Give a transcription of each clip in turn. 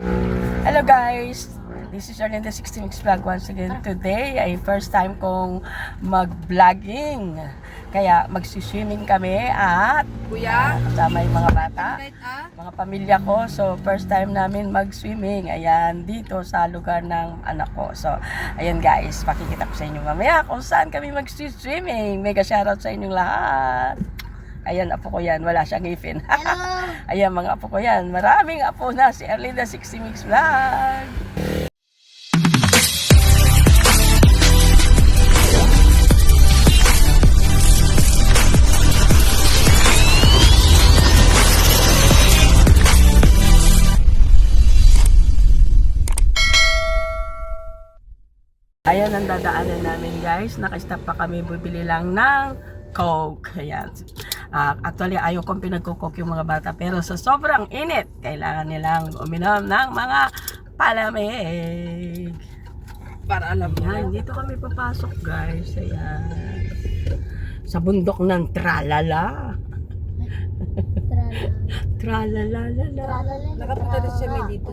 Hello guys! This is Arlinda 60 Mix Vlog once again. Today ay first time kong mag-vlogging. Kaya magsiswimming kami at Kuya, kasama yung mga bata, invite mga pamilya ko. So first time namin mag-swimming. Ayan, dito sa lugar ng anak ko. So ayan guys, pakikita ko sa inyo mamaya kung saan kami mag-swimming. Mega shoutout sa inyong lahat. Ayan, apo ko yan. Wala siyang ngipin. Ayan, mga apo ko yan. Maraming apo na si Arlinda 60 Mix Vlog. Ayan ang dadaanan namin guys. Nakastop pa kami. Bibili lang ng Coke. Ayan. Actually, ayaw kong pinagkukok yung mga bata. Pero sa sobrang init, kailangan nilang uminom ng mga palamig. para alam mo. Ayan, dito kami papasok guys. Ayan. Sa bundok ng Tralala. Tralalalala. Nakapunta rin siya may dito.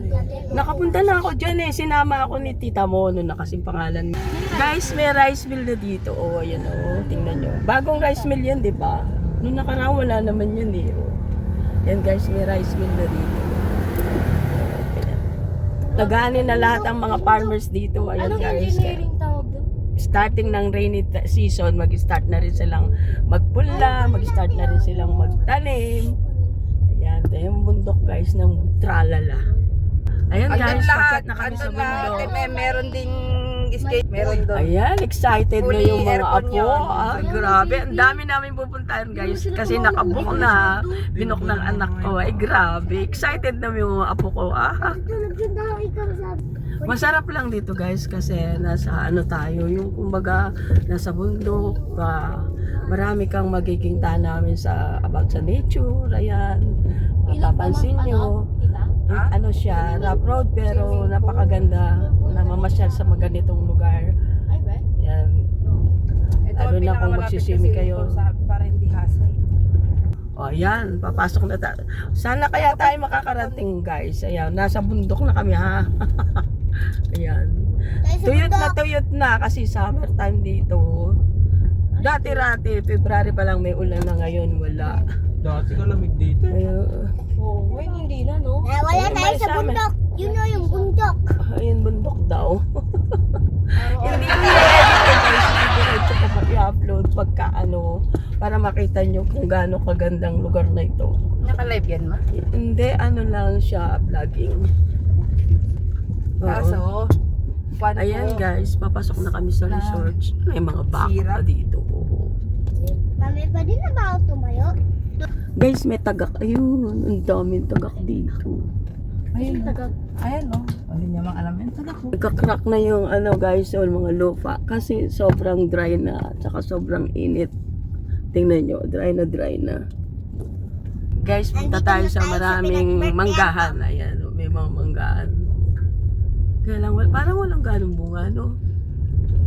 Nakapunta na ako dyan eh. Sinama ako ni Tita Mo. Noon na kasing pangalan. Guys, may rice mill na dito. Oh, ayan oh. Tingnan nyo. Bagong rice mill yan, di ba? Noong nakaraan wala naman yun eh. Oh. Yan guys, may rice mill na dito. Taganin na lahat ang mga farmers dito. Ayan Anong guys. engineering tawag doon? Starting ng rainy season, mag-start na rin silang magpula, mag-start na rin silang magtanim. Ayan, ito yung bundok guys ng Tralala. Ayan guys, pagkat na kami sa bundok. Meron ding escape, meron doon. Ayan, excited na yung mga Fully apo. aircon Ah, grabe, ang dami namin pupuntahan guys. Kasi nakabook na, binok ng anak ko. Ay, grabe, excited na yung mga apo ko. Ah, masarap lang dito guys kasi nasa ano tayo, yung kumbaga nasa bundok, marami kang magiging namin sa about sa nature. Ayan, mapapansin nyo. Ano siya, rough road pero napakaganda na mamasyal sa mga ganitong lugar. Ay, ba? Yan. Lalo na kung magsisimi kayo. Para hindi hassle. O yan, papasok na tayo. Sana kaya tayo makakarating guys. Ayan, nasa bundok na kami ha. Ayan. Tuyot na kasi summertime dito. Dati-rati, February pa lang may ulan na ngayon, wala. Dati ka lamig dito. Ayun. Oo, wait, hindi na, no? Ay, Wala tayo may sa summer. bundok. Yun na yung bundok. Ayun, bundok daw. Araw-araw. Hindi i-edit guys, diretso ko pa i-upload pagka ano, para makita nyo kung gaano kagandang lugar na ito. Naka-live yan ma? Hindi, ano lang siya, vlogging. Oo. Kaso, paano Ayan po? guys, papasok na kami sa resort. May mga baka pa Sirap. dito. Oo. Mami, pwede na ba ako tumayo? Guys, may tagak. Ayun, ang daming tagak dito. Ayun, ayan o. Hindi niya mang alam yan. Taga po. Nagka-crack na yung ano guys, yung mga lupa. Kasi sobrang dry na, tsaka sobrang init. Tingnan nyo, dry na. Guys, punta tayo sa maraming manggahan. Ayan, oh, may mga manggahan. Kaya lang, parang walang ganong bunga, no?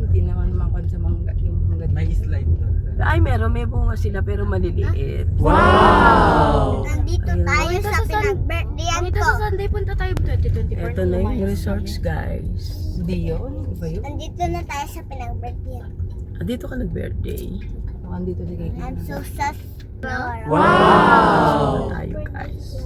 Hindi naman makon sa mangga. Yung mangga. May slide doon. Ay, may bunga sila pero maliliit. Wow! Nandito Ayun. tayo sa pinag-birthdayan ko. Sa Sunday punta tayo 2024. Ito na yung resorts, guys. Hindi yun. Iba yun. Nandito na tayo sa pinag-birthdayan. Dito ka nag-birthday. Andito si Kiki. I'm so sus. Wow! Tayo, guys.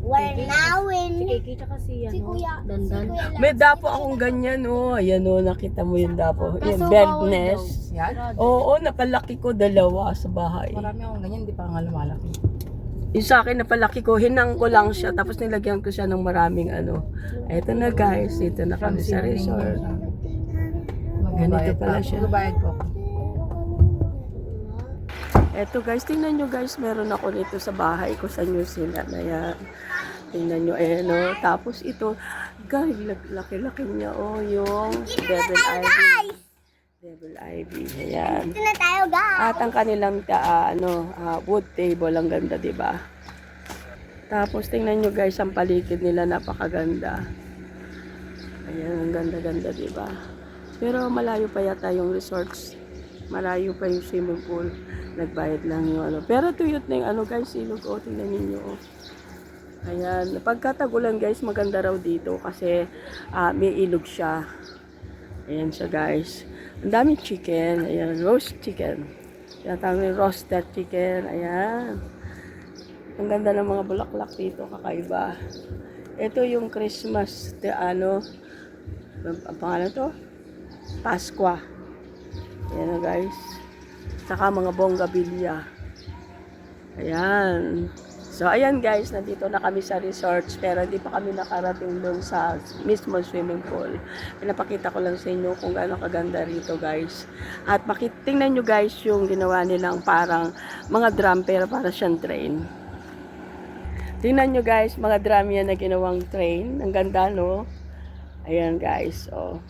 We're now in... Kita kasi yan, Si Kuya. Dandan. Si Kuya May dapo akong ganyan, oh. Ayan, oh, nakita mo yung dapo. Yung Kaso bird bawal nest. Yan. Oo, napalaki ko dalawa sa bahay. Marami akong ganyan. Hindi pa nga lumalaki. Yung sa akin, napalaki ko, hinang ko lang siya, tapos nilagyan ko siya ng maraming ano. Eto na guys, dito na kami sa resort. Ganito pala siya. Magbabayad po ako. Eto guys, tingnan nyo guys, meron ako dito sa bahay ko sa New Zealand. Ayan. Tingnan nyo, ayan o. Tapos ito, guys, laki-laki niya o, yung devil ivy. Devil ivy, ayan. Dito na tayo, guys. At ang kanilang wood table, ang ganda, diba? Tapos tingnan nyo guys, ang paligid nila, napakaganda. Ayan, ang ganda-ganda, diba? Pero malayo pa yata yung resorts. Malayo pa yung swimming pool. Nagbayad lang yung ano. Pero tuyot na yung ano guys, ilog. O, tingnan ninyo. Ayan, pagkatagulan guys, maganda raw dito kasi may ilog siya. Ayan siya guys. Ang daming chicken. Ayan, roast chicken. Tinatawag yung roasted chicken. Ayan. Ang ganda ng mga bulaklak dito, kakaiba. Ito yung Christmas, ang pangalan to? Paskwa. Ayan na guys. Saka mga bonggabilya. Ayan. So, ayan guys, nandito na kami sa resorts, pero hindi pa kami nakarating doon sa mismo swimming pool. Pinapakita ko lang sa inyo kung gaano kaganda rito guys. At tingnan nyo guys yung ginawa nilang parang mga drum, pero para siyang train. Tingnan nyo guys, mga drum yan na ginawang train. Ang ganda, no? Ayan guys, oh.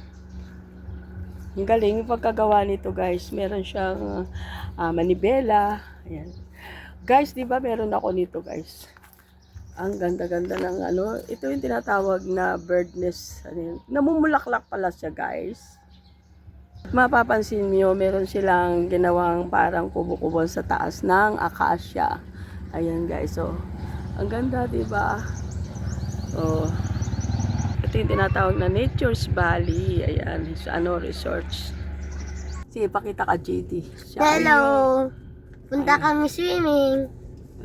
Ang galing yung pagkagawa nito guys. Meron siyang manibela. Ayan. Guys, di ba meron ako nito guys? Ang ganda-ganda ng ito yung tinatawag na bird nest. Namumulaklak pala siya guys. Mapapansin niyo, meron silang ginawang parang kubo-kubo sa taas ng acacia. Ayan guys, so ang ganda, di ba? Oh. Ito yung tinatawag na Nature's Valley. Ayan, resorts. Sige, pakita ka, JD. Hello! Punta kami swimming.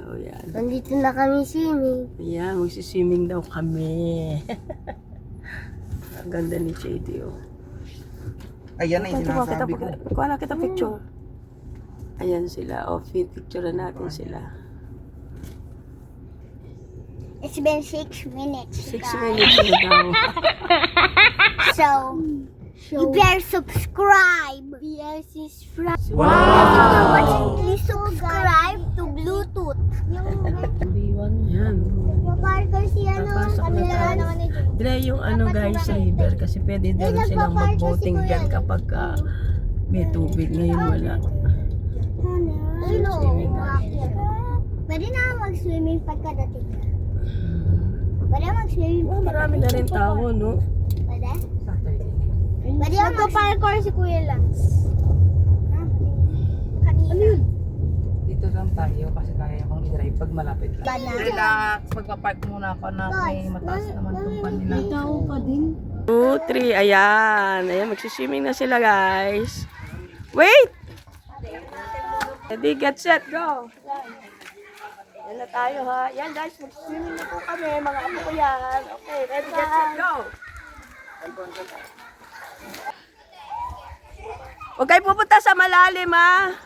Oh, yan. Nandito na kami swimming. Ayan, magsiswimming daw kami. Ang ganda ni JD, oh. Ayan na yung sinasabi ko. Kuha na kita picture. Ayan sila. Oh, picture natin sila. It's been 6 minutes. 6 minutes na daw. So, you better subscribe. Better subscribe. Wow! Please subscribe to Bluetooth. Ayan. Paparker si Papasok na tayo. Dila yung guys, river. Kasi pwede din silang mag-boating dyan kapag may tubig. Ngayon wala. Swimming na. Pwede na mag-swimming pagkadating na. Pwede mag-swimming Oh, marami na rin tao, no? Pwede? Pwede mag-parkour si Kuya Lance. Kanina. Dito lang tayo kasi kaya akong i-drive pag malapit lang. Bana. Relax, magpa-park muna ako na may mataas naman itong kanila. Tao pa din. 2, 3, ayan. Ayan, magsiswimming na sila, guys. Wait! Ready, get set, go! Yan na tayo, ha? Yan, guys, magsiswimming na po kami. Mga apo ko yan. Okay, ready, get set, go! Huwag kayo pupunta sa malalim, ha?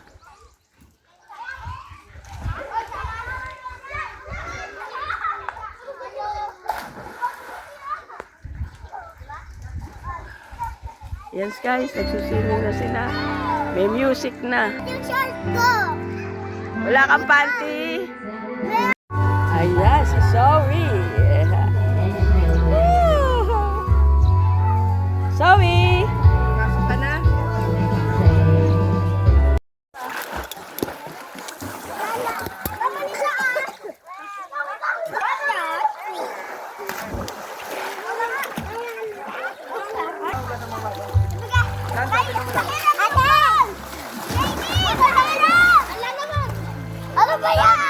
Yan guys, nagsusimming na sila. May music na. Yung short ko. Wala kang panty. Ayan, si Zoe. Zoe! Pasok ka na? Ano ba yan?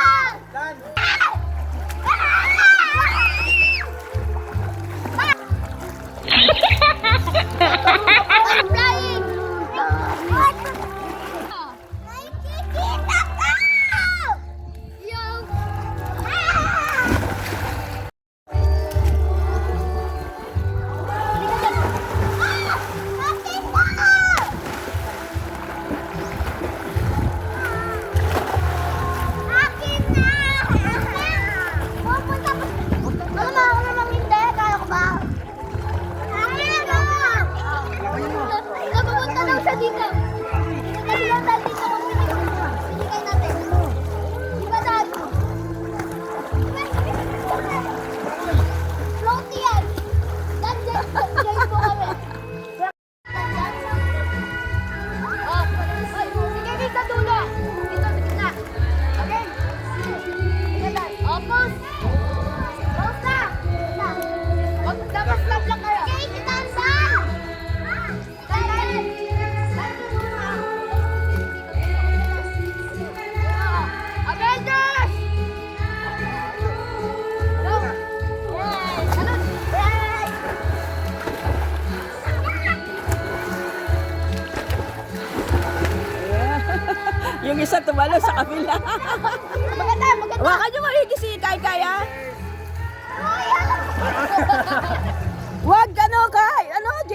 I'm flying! Nakikita ka! Yung... Akin na! Pupunta pa. Ano ba? Ako namang hindi. Kaya ko ba? Akin na! Pupunta daw sa dito. Kasi lang dahil dito kung pinikay natin. Di ba dahil? Floaty yan. Dahil po kami. Sige, dito dulo. Dito, dito na. Okay? pala sa kabila. Maganda, maganda. Hawakan nyo maigi si Kay, ha? Wag ano, Kay. Ano, G?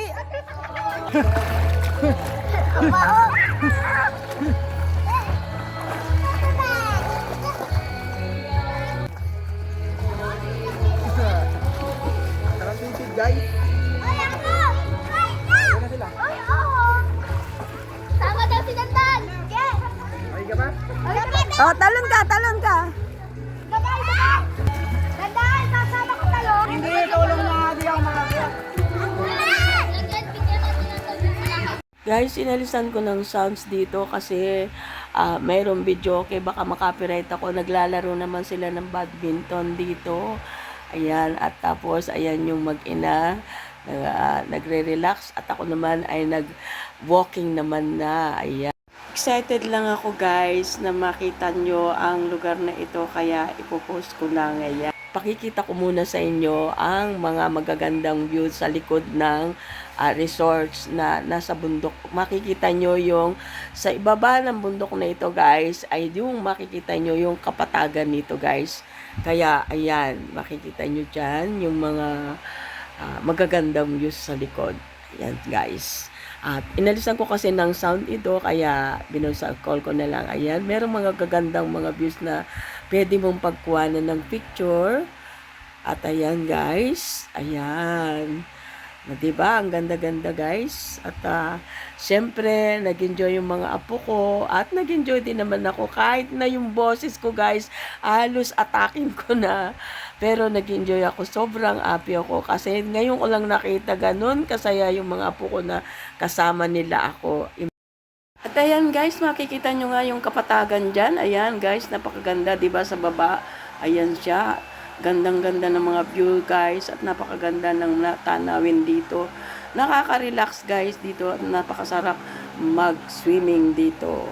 Sarap sisig, guys. Ay, ako! Ay, na! Ano sila? Ay, oo! Sama daw si Dandan! Okay! Ay ka ba? Ay, Dandan! Oh, talon ka, talon ka. Sabay, sabay! Dandan, sasama ko talong! Hindi, tulong na. Di ako makakaya. Guys, inalisan ko ng sounds dito kasi mayroong video okay, baka makapiright ako. Naglalaro naman sila ng badminton dito. Ayan, at tapos ayan yung mag-ina nagre-relax at ako naman ay nag-walking naman na. Ayan. Excited lang ako guys na makita nyo ang lugar na ito kaya ipopost ko lang. Ayan. Pakikita ko muna sa inyo ang mga magagandang views sa likod ng resorts na nasa bundok. Makikita nyo yung sa ibaba ng bundok na ito guys ay yung makikita nyo yung kapatagan nito guys. Kaya ayan, makikita nyo dyan yung mga magagandang views sa likod. Ayan guys. At inalisan ko kasi ng sound ito kaya binasa call ko na lang. Ayan, merong mga gagandang mga views na pwede mong pagkuhanan ng picture. At ayan guys, ayan. Diba? Ang ganda-ganda guys. At syempre, nag-enjoy yung mga apo ko. At nag-enjoy din naman ako. Kahit na yung boses ko guys, halos atakin ko na. Pero nag-enjoy ako. Sobrang happy ako. Kasi ngayon ko lang nakita ganun. Kasaya yung mga apo ko na kasama nila ako. At ayan guys, makikita nyo nga yung kapatagan dyan. Ayan guys, napakaganda diba sa baba. Ayan siya. Gandang-ganda ng mga view guys at napakaganda ng tanawin dito. Nakaka-relax guys dito at napakasarap mag-swimming dito.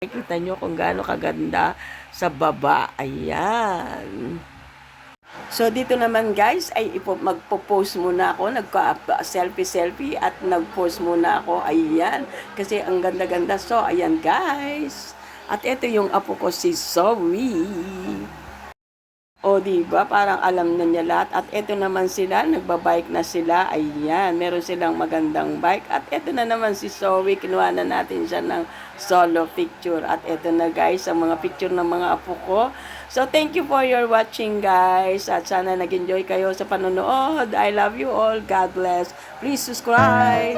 Makikita nyo kung gaano kaganda sa baba. Ayan. So dito naman guys ay magpo-post muna ako, nagka-selfie at nag-post muna ako. Ayan, kasi ang ganda-ganda. So ayan guys. At ito yung apo ko si Zoe. O diba, parang alam na niya lahat. At ito naman sila, nagbabike na sila. Ayan, meron silang magandang bike. At ito na naman si Zoe, kinuha na natin siya ng solo picture. At ito na guys, ang mga picture ng mga apo ko. So thank you for your watching guys. At sana nag-enjoy kayo sa panonood. I love you all. God bless. Please subscribe.